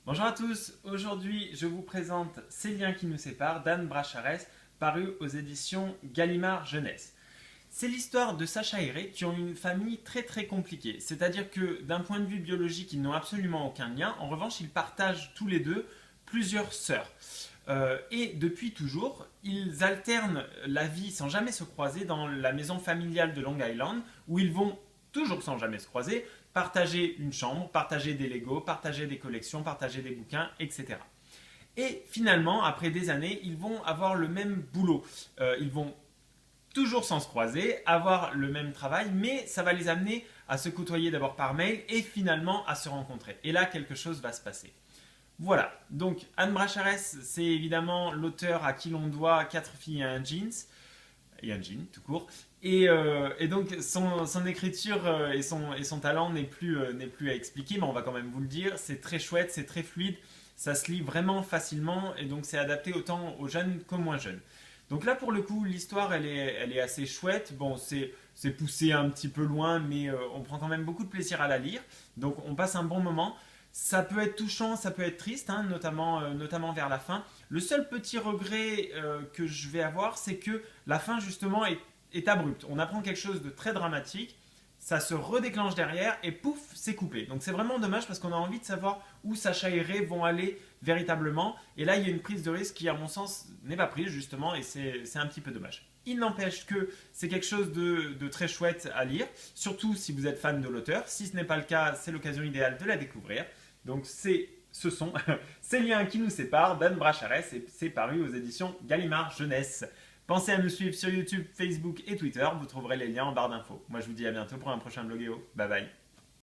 Bonjour à tous, aujourd'hui je vous présente Ces liens qui nous séparent d'Anne Bracharès, paru aux éditions Gallimard Jeunesse. C'est l'histoire de Sacha et Ray qui ont une famille très compliquée, c'est-à-dire que d'un point de vue biologique ils n'ont absolument aucun lien, en revanche ils partagent tous les deux plusieurs sœurs. Et depuis toujours, ils alternent la vie sans jamais se croiser dans la maison familiale de Long Island, où ils vont, toujours sans jamais se croiser, partager une chambre, partager des Legos, partager des collections, partager des bouquins, etc. Et finalement, après des années, ils vont avoir le même boulot. Ils vont toujours sans se croiser, avoir le même travail, mais ça va les amener à se côtoyer d'abord par mail et finalement à se rencontrer. Et là, quelque chose va se passer. Voilà, donc Anne Bracharès, c'est évidemment l'auteur à qui l'on doit 4 filles et un jean tout court. Et donc son écriture et son talent n'est plus à expliquer, mais on va quand même vous le dire, c'est très chouette, c'est très fluide, ça se lit vraiment facilement et donc c'est adapté autant aux jeunes qu'aux moins jeunes. Donc là pour le coup l'histoire elle est assez chouette, bon c'est poussé un petit peu loin mais on prend quand même beaucoup de plaisir à la lire, donc on passe un bon moment. Ça peut être touchant, ça peut être triste, hein, notamment vers la fin. Le seul petit regret que je vais avoir, c'est que la fin justement est abrupte. On apprend quelque chose de très dramatique, ça se redéclenche derrière et pouf, c'est coupé. Donc c'est vraiment dommage parce qu'on a envie de savoir où Sacha et Ray vont aller véritablement. Et là, il y a une prise de risque qui, à mon sens, n'est pas prise justement et c'est un petit peu dommage. Il n'empêche que c'est quelque chose de très chouette à lire, surtout si vous êtes fan de l'auteur. Si ce n'est pas le cas, c'est l'occasion idéale de la découvrir. Donc ce sont ces liens qui nous séparent d'Anne Bracharès et c'est paru aux éditions Gallimard Jeunesse. Pensez à nous suivre sur YouTube, Facebook et Twitter, vous trouverez les liens en barre d'infos. Moi je vous dis à bientôt pour un prochain bloguéo. Bye bye.